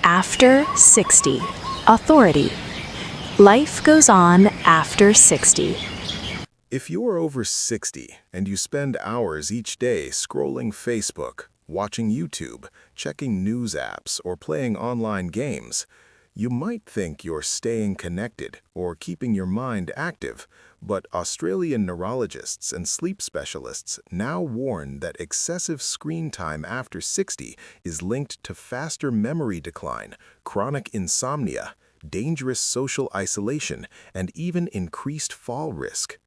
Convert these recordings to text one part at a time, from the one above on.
After 60. Authority. Life goes on after 60. If you're over 60 and you spend hours each day scrolling Facebook, watching YouTube, checking news apps, or playing online games, you might think you're staying connected or keeping your mind active, but Australian neurologists and sleep specialists now warn that excessive screen time after 60 is linked to faster memory decline, chronic insomnia, dangerous social isolation, and even increased fall risk.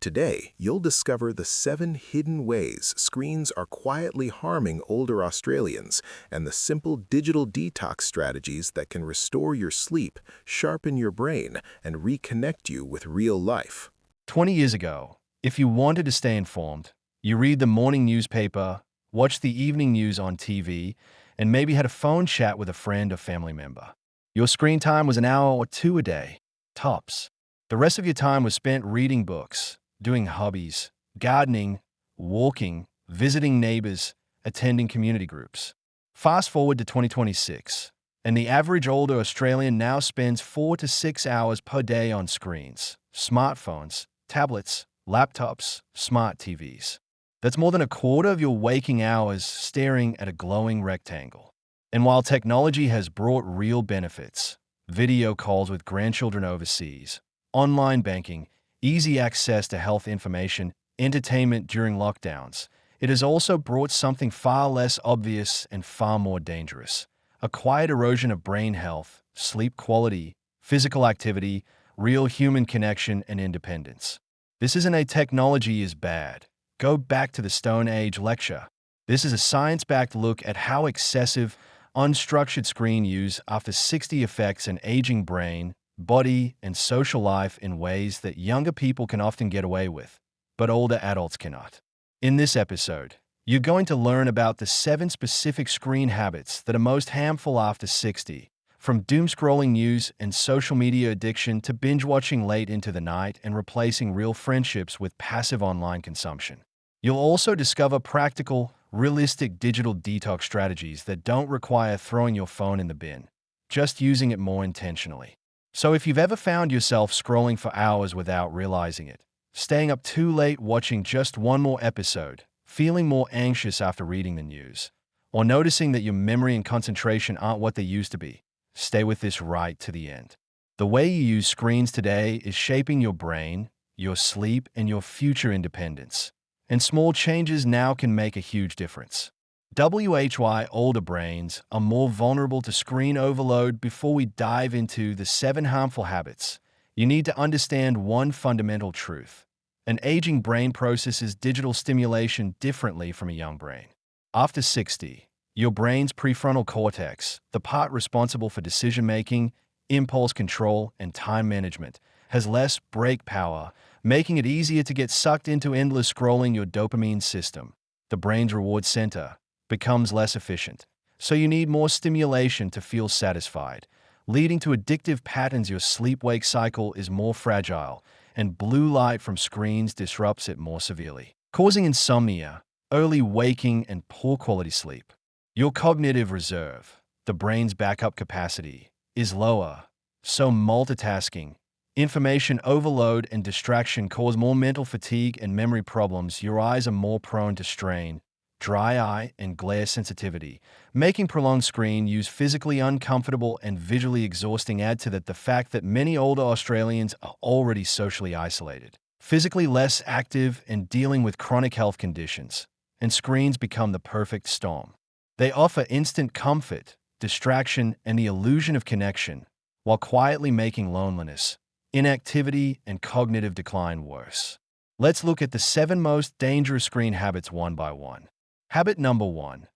Today, you'll discover the 7 hidden ways screens are quietly harming older Australians and the simple digital detox strategies that can restore your sleep, sharpen your brain, and reconnect you with real life. 20 years ago, if you wanted to stay informed, you read the morning newspaper, watched the evening news on TV, and maybe had a phone chat with a friend or family member. Your screen time was an hour or two a day, tops. The rest of your time was spent reading books, doing hobbies, gardening, walking, visiting neighbors, attending community groups. Fast forward to 2026, and the average older Australian now spends 4 to 6 hours per day on screens, smartphones, tablets, laptops, smart TVs. That's more than a quarter of your waking hours staring at a glowing rectangle. And while technology has brought real benefits, video calls with grandchildren overseas, online banking, easy access to health information, entertainment during lockdowns, it has also brought something far less obvious and far more dangerous: a quiet erosion of brain health, sleep quality, physical activity, real human connection, and independence. This isn't a technology is bad. Go back to the Stone Age lecture. This is a science-backed look at how excessive, unstructured screen use after 60 affects an aging brain, body, and social life in ways that younger people can often get away with, but older adults cannot. In this episode, you're going to learn about the 7 specific screen habits that are most harmful after 60, from doom-scrolling news and social media addiction to binge-watching late into the night and replacing real friendships with passive online consumption. You'll also discover practical, realistic digital detox strategies that don't require throwing your phone in the bin, just using it more intentionally. So if you've ever found yourself scrolling for hours without realizing it, staying up too late watching just one more episode, feeling more anxious after reading the news, or noticing that your memory and concentration aren't what they used to be, stay with this right to the end. The way you use screens today is shaping your brain, your sleep, and your future independence. And small changes now can make a huge difference. WHY older brains are more vulnerable to screen overload. Before we dive into the 7 harmful habits, you need to understand one fundamental truth. An aging brain processes digital stimulation differently from a young brain. After 60, your brain's prefrontal cortex, the part responsible for decision-making, impulse control, and time management, has less brake power, making it easier to get sucked into endless scrolling. Your dopamine system, the brain's reward center, becomes less efficient. So you need more stimulation to feel satisfied, leading to addictive patterns. Your sleep-wake cycle is more fragile, and blue light from screens disrupts it more severely, causing insomnia, early waking, and poor quality sleep. Your cognitive reserve, the brain's backup capacity, is lower, so multitasking, information overload, and distraction cause more mental fatigue and memory problems. Your eyes are more prone to strain, dry eye, and glare sensitivity, making prolonged screen use physically uncomfortable and visually exhausting. Add to that the fact that many older Australians are already socially isolated, physically less active, and dealing with chronic health conditions, and screens become the perfect storm. They offer instant comfort, distraction, and the illusion of connection, while quietly making loneliness, inactivity, and cognitive decline worse. Let's look at the 7 most dangerous screen habits one by one. Habit number 1.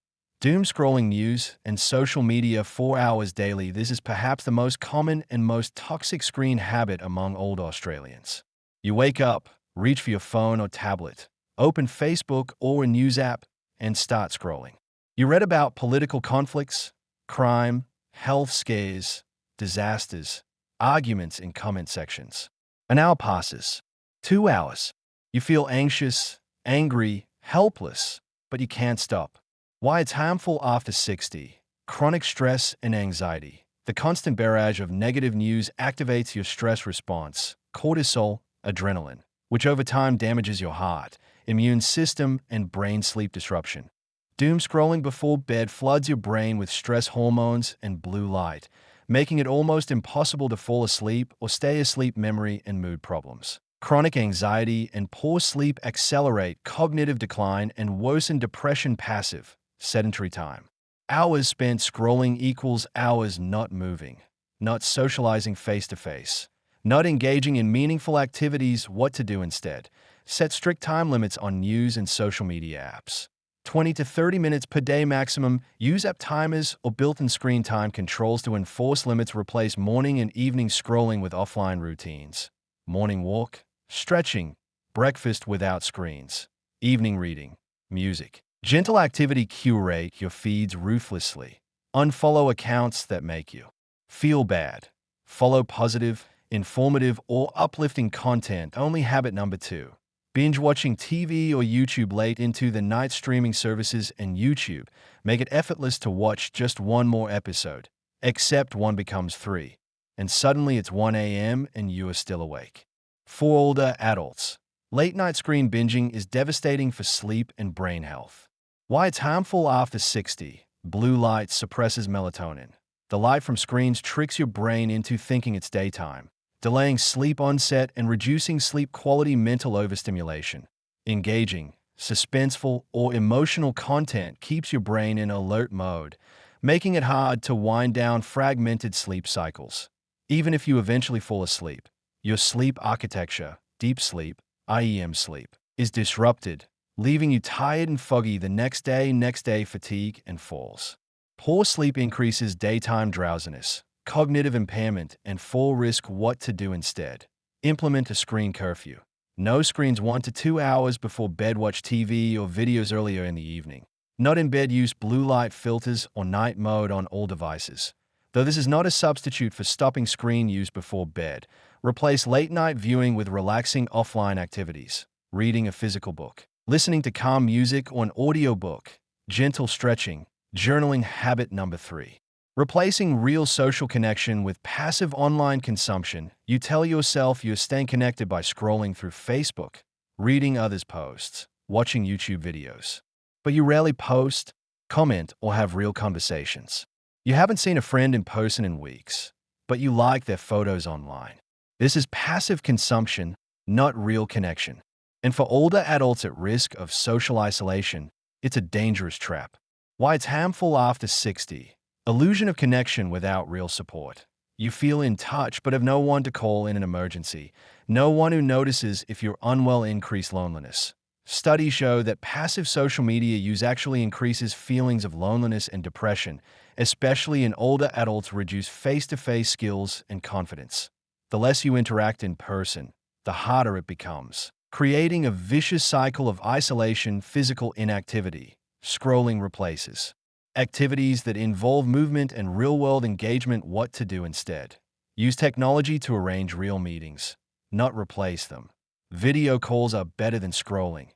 Doom scrolling news and social media 4 hours daily. This is perhaps the most common and most toxic screen habit among older Australians. You wake up, reach for your phone or tablet, open Facebook or a news app, and start scrolling. You read about political conflicts, crime, health scares, disasters, arguments in comment sections. An hour passes. 2 hours. You feel anxious, angry, helpless, but you can't stop. Why it's harmful after 60. Chronic stress and anxiety. The constant barrage of negative news activates your stress response, cortisol, adrenaline, which over time damages your heart, immune system, and brain sleep disruption. Doom scrolling before bed floods your brain with stress hormones and blue light, making it almost impossible to fall asleep or stay asleep. Memory and mood problems. Chronic anxiety and poor sleep accelerate cognitive decline and worsen depression. Passive, sedentary time. Hours spent scrolling equals hours not moving, not socializing face to face, not engaging in meaningful activities. What to do instead? Set strict time limits on news and social media apps. 20 to 30 minutes per day maximum. Use app timers or built-in screen time controls to enforce limits. Replace morning and evening scrolling with offline routines. Morning walk, stretching, breakfast without screens, evening reading, music. Gentle activity. Curate your feeds ruthlessly. Unfollow accounts that make you feel bad. Follow positive, informative, or uplifting content. Only. Habit number 2. Binge watching TV or YouTube late into the night. Streaming services and YouTube make it effortless to watch just one more episode, except one becomes 3, and suddenly it's 1 a.m. and you are still awake. For older adults, late night screen binging is devastating for sleep and brain health. Why it's harmful after 60. Blue light suppresses melatonin. The light from screens tricks your brain into thinking it's daytime, delaying sleep onset and reducing sleep quality. Mental overstimulation. Engaging, suspenseful, or emotional content keeps your brain in alert mode, making it hard to wind down. Fragmented sleep cycles. Even if you eventually fall asleep, your sleep architecture, deep sleep, REM sleep, is disrupted, leaving you tired and foggy the next day. Fatigue and falls. Poor sleep increases daytime drowsiness, cognitive impairment, and fall risk. What to do instead? Implement a screen curfew. No screens 1 to 2 hours before bed. Watch TV or videos earlier in the evening. Not in bed. Use blue light filters or night mode on all devices. Though this is not a substitute for stopping screen use before bed, replace late night viewing with relaxing offline activities. Reading a physical book, listening to calm music or an audiobook, gentle stretching, journaling. Habit number 3. Replacing real social connection with passive online consumption. You tell yourself you're staying connected by scrolling through Facebook, reading others' posts, watching YouTube videos. But you rarely post, comment, or have real conversations. You haven't seen a friend in person in weeks, but you like their photos online. This is passive consumption, not real connection. And for older adults at risk of social isolation, it's a dangerous trap. Why it's harmful after 60. Illusion of connection without real support. You feel in touch but have no one to call in an emergency, no one who notices if you're unwell. Increased loneliness. Studies show that passive social media use actually increases feelings of loneliness and depression, especially in older adults. Reduce face-to-face skills and confidence. The less you interact in person, the harder it becomes, creating a vicious cycle of isolation. Physical inactivity. Scrolling replaces activities that involve movement and real-world engagement. What to do instead? Use technology to arrange real meetings, not replace them. Video calls are better than scrolling.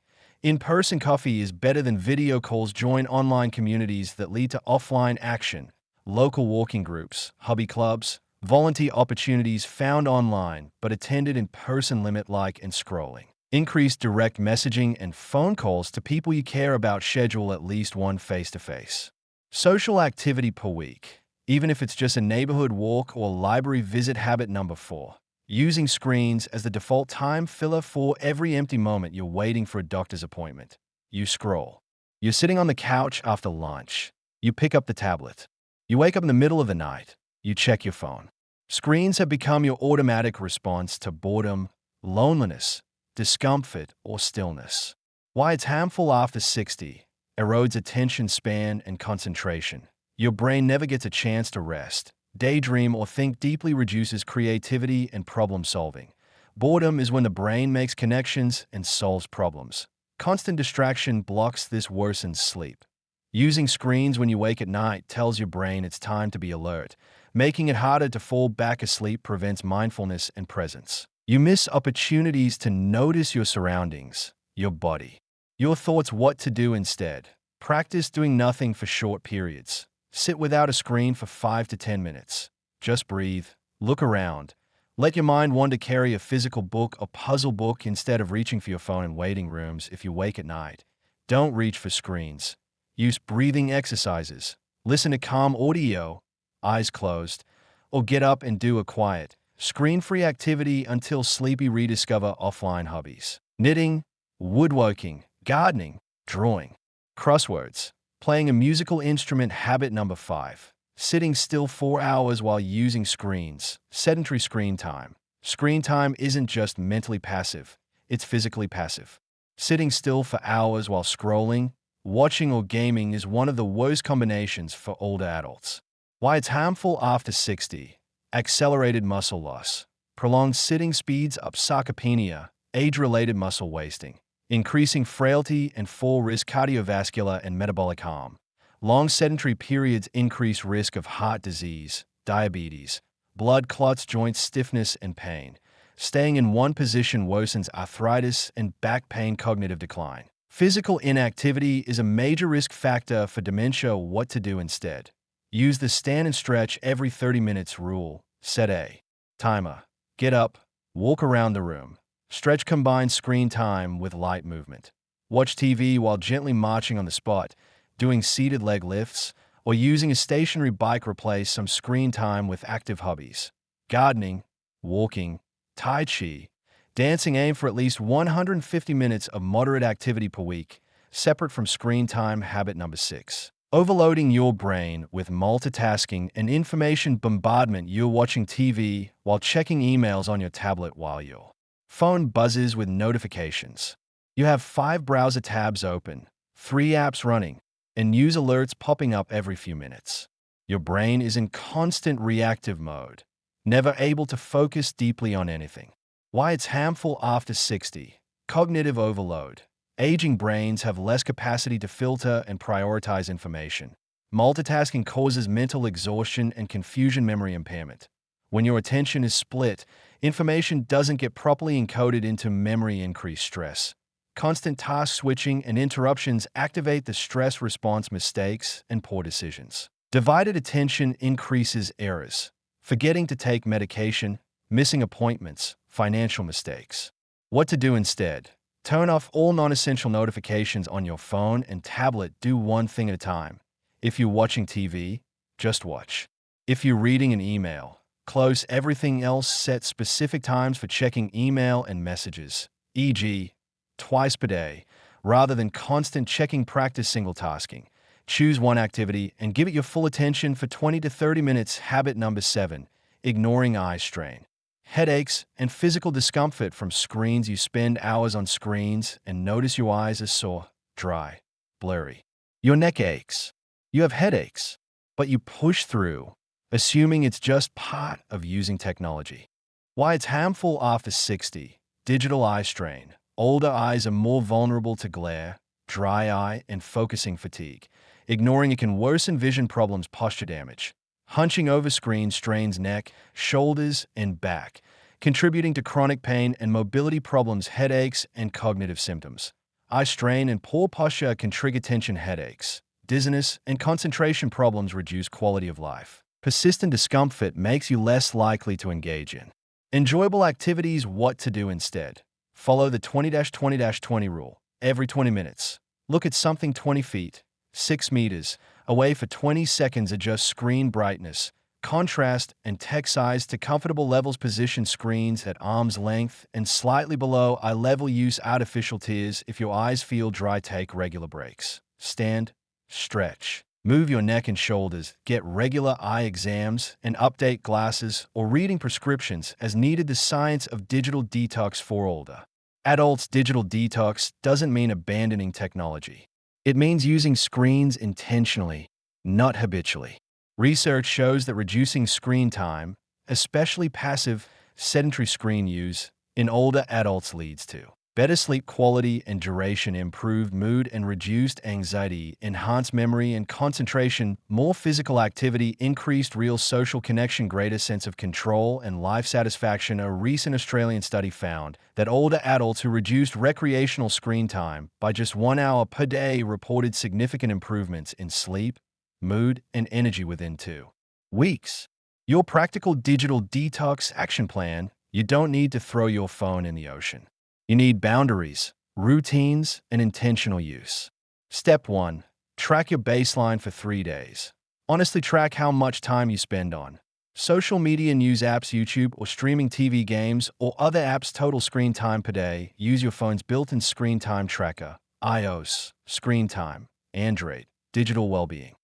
In-person coffee is better than video calls. Join online communities that lead to offline action. Local walking groups, hobby clubs, volunteer opportunities found online but attended in person. Limit like and scrolling. Increase direct messaging and phone calls to people you care about. Schedule at least one face-to-face social activity per week, even if it's just a neighborhood walk or library visit. Habit number 4. Using screens as the default time filler. For every empty moment you're waiting for a doctor's appointment, you scroll. You're sitting on the couch after lunch. You pick up the tablet. You wake up in the middle of the night. You check your phone. Screens have become your automatic response to boredom, loneliness, discomfort, or stillness. Why it's harmful after 60. Erodes attention span and concentration. Your brain never gets a chance to rest, daydream, or think deeply. Reduces creativity and problem solving. Boredom is when the brain makes connections and solves problems. Constant distraction blocks this. Worsens sleep. Using screens when you wake at night tells your brain it's time to be alert, making it harder to fall back asleep. Prevents mindfulness and presence. You miss opportunities to notice your surroundings, your body, your thoughts. What to do instead? Practice doing nothing for short periods. Sit without a screen for 5 to 10 minutes. Just breathe, look around. Let your mind wander. Carry a physical book or puzzle book instead of reaching for your phone in waiting rooms if you wake at night. Don't reach for screens. Use breathing exercises. Listen to calm audio, eyes closed, or get up and do a quiet, screen-free activity until sleepy. Rediscover offline hobbies. Knitting, woodworking, gardening, drawing, crosswords, playing a musical instrument. Habit number 5. Sitting still 4 hours while using screens. Sedentary screen time. Screen time isn't just mentally passive, it's physically passive. Sitting still for hours while scrolling, watching, or gaming is one of the worst combinations for older adults. Why it's harmful after 60. Accelerated muscle loss. Prolonged sitting speeds up sarcopenia, age-related muscle wasting, increasing frailty and fall risk. Cardiovascular and metabolic harm. Long sedentary periods increase risk of heart disease, diabetes, blood clots, joint stiffness, and pain. Staying in one position worsens arthritis and back pain. Cognitive decline. Physical inactivity is a major risk factor for dementia. What to do instead? Use the stand and stretch every 30 minutes rule. Set a timer. Get up, walk around the room. Stretch. Combine screen time with light movement. Watch TV while gently marching on the spot, doing seated leg lifts, or using a stationary bike. Replace some screen time with active hobbies. Gardening, walking, tai chi, dancing. Aim for at least 150 minutes of moderate activity per week, separate from screen time. Habit number 6. Overloading your brain with multitasking and information bombardment. You're watching TV while checking emails on your tablet while your phone buzzes with notifications. You have 5 browser tabs open, 3 apps running, and news alerts popping up every few minutes. Your brain is in constant reactive mode, never able to focus deeply on anything. Why it's harmful after 60. Cognitive overload. Aging brains have less capacity to filter and prioritize information. Multitasking causes mental exhaustion and confusion. Memory impairment. When your attention is split, information doesn't get properly encoded into memory. Increased stress. Constant task switching and interruptions activate the stress response. Mistakes and poor decisions. Divided attention increases errors. Forgetting to take medication, missing appointments, financial mistakes. What to do instead? Turn off all non-essential notifications on your phone and tablet. Do one thing at a time. If you're watching TV, just watch. If you're reading an email, close everything else. Set specific times for checking email and messages, e.g., twice per day, rather than constant checking. Practice single tasking. Choose one activity and give it your full attention for 20 to 30 minutes. Habit number 7. Ignoring eye strain. Headaches and physical discomfort from screens. You spend hours on screens and notice your eyes are sore, dry, blurry. Your neck aches. You have headaches, but you push through, assuming it's just part of using technology. Why it's harmful after 60. Digital eye strain. Older eyes are more vulnerable to glare, dry eye, and focusing fatigue. Ignoring it can worsen vision problems. Posture damage. Hunching over screens strains neck, shoulders, and back, contributing to chronic pain and mobility problems. Headaches and cognitive symptoms. Eye strain and poor posture can trigger tension headaches, dizziness, and concentration problems. Reduce quality of life. Persistent discomfort makes you less likely to engage in enjoyable activities. What to do instead? Follow the 20-20-20 rule. Every 20 minutes, look at something 20 feet, 6 meters, away for 20 seconds. Adjust screen brightness, contrast, and text size to comfortable levels. Position screens at arm's length and slightly below eye level. Use artificial tears if your eyes feel dry. Take regular breaks. Stand, stretch, move your neck and shoulders. Get regular eye exams and update glasses or reading prescriptions as needed. The science of digital detox for older adults. Digital detox doesn't mean abandoning technology. It means using screens intentionally, not habitually. Research shows that reducing screen time, especially passive, sedentary screen use, in older adults leads to better sleep quality and duration, improved mood and reduced anxiety, enhanced memory and concentration, more physical activity, increased real social connection, greater sense of control and life satisfaction. A recent Australian study found that older adults who reduced recreational screen time by just 1 hour per day reported significant improvements in sleep, mood, and energy within 2 weeks. Your practical digital detox action plan: you don't need to throw your phone in the ocean. You need boundaries, routines, and intentional use. Step 1. Track your baseline for 3 days. Honestly track how much time you spend on social media, news apps, YouTube, or streaming TV, games, or other apps. Total screen time per day. Use your phone's built-in screen time tracker, iOS, screen time, Android, digital well-being.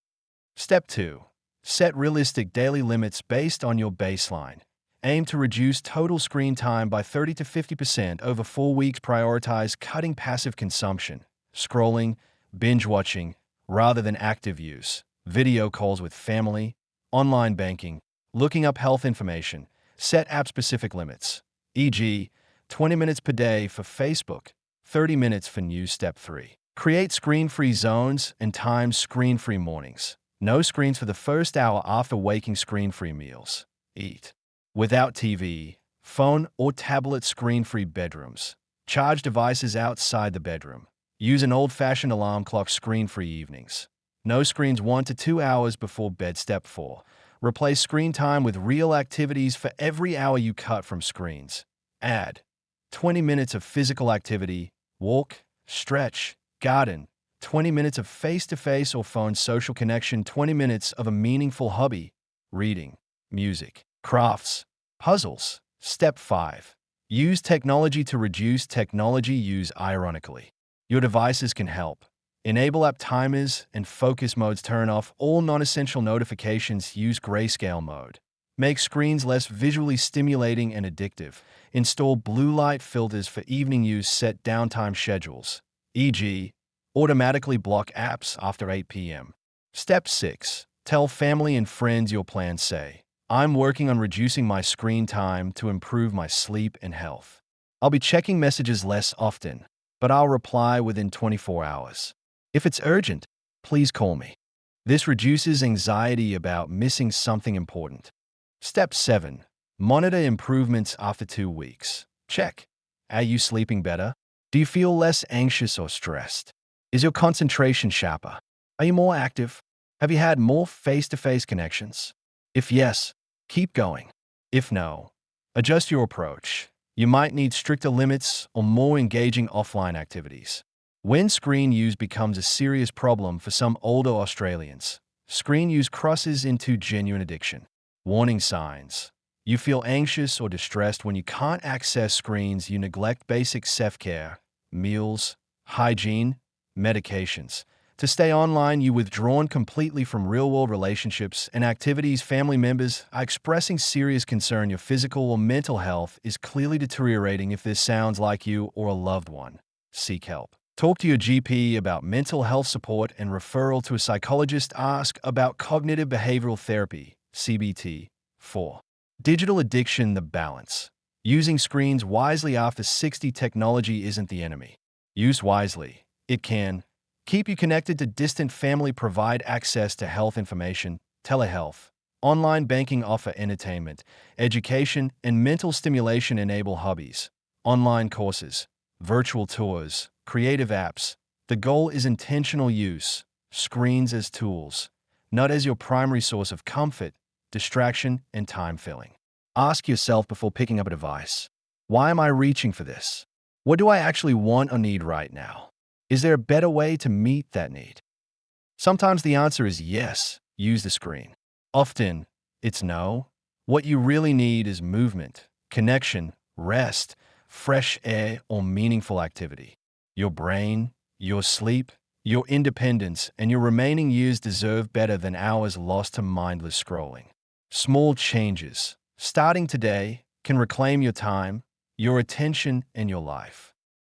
Step 2. Set realistic daily limits based on your baseline. Aim to reduce total screen time by 30 to 50% over 4 weeks. Prioritize cutting passive consumption, scrolling, binge watching, rather than active use. Video calls with family, online banking, looking up health information. Set app-specific limits, e.g., 20 minutes per day for Facebook, 30 minutes for news. Step 3. Create screen-free zones and time screen-free mornings. No screens for the first hour after waking. Screen-free meals. Eat without TV, phone, or tablet. Screen-free bedrooms. Charge devices outside the bedroom. Use an old-fashioned alarm clock. Screen-free evenings. No screens 1 to 2 hours before bed. Step 4. Replace screen time with real activities. For every hour you cut from screens, add 20 minutes of physical activity: walk, stretch, garden. 20 minutes of face-to-face or phone social connection. 20 minutes of a meaningful hobby: reading, music, crafts, puzzles. Step 5. Use technology to reduce technology use. Ironically, your devices can help. Enable app timers and focus modes. Turn off all non-essential notifications. Use grayscale mode. Make screens less visually stimulating and addictive. Install blue light filters for evening use. Set downtime schedules, e.g., automatically block apps after 8 p.m. Step 6. Tell family and friends your plan. Say, I'm working on reducing my screen time to improve my sleep and health. I'll be checking messages less often, but I'll reply within 24 hours. If it's urgent, please call me. This reduces anxiety about missing something important. Step 7. Monitor improvements after 2 weeks. Check. Are you sleeping better? Do you feel less anxious or stressed? Is your concentration sharper? Are you more active? Have you had more face-to-face connections? If yes, keep going. If no, adjust your approach. You might need stricter limits or more engaging offline activities. When screen use becomes a serious problem for some older Australians, screen use crosses into genuine addiction. Warning signs. You feel anxious or distressed when you can't access screens. You neglect basic self-care, meals, hygiene, medications. To stay online, you withdrawn completely from real-world relationships and activities. Family members are expressing serious concern your physical or mental health is clearly deteriorating. If this sounds like you or a loved one, seek help. Talk to your GP about mental health support and referral to a psychologist. Ask about cognitive behavioral therapy, CBT. 4. Digital addiction. The balance. Using screens wisely after 60. Technology isn't the enemy. Used wisely, it can keep you connected to distant family, provide access to health information, telehealth, online banking, offer entertainment, education, and mental stimulation, enable hobbies, online courses, virtual tours, creative apps. The goal is intentional use, screens as tools, not as your primary source of comfort, distraction, and time filling. Ask yourself before picking up a device, why am I reaching for this? What do I actually want or need right now? Is there a better way to meet that need? Sometimes the answer is yes, use the screen. Often, it's no. What you really need is movement, connection, rest, fresh air, or meaningful activity. Your brain, your sleep, your independence, and your remaining years deserve better than hours lost to mindless scrolling. Small changes, starting today, can reclaim your time, your attention, and your life.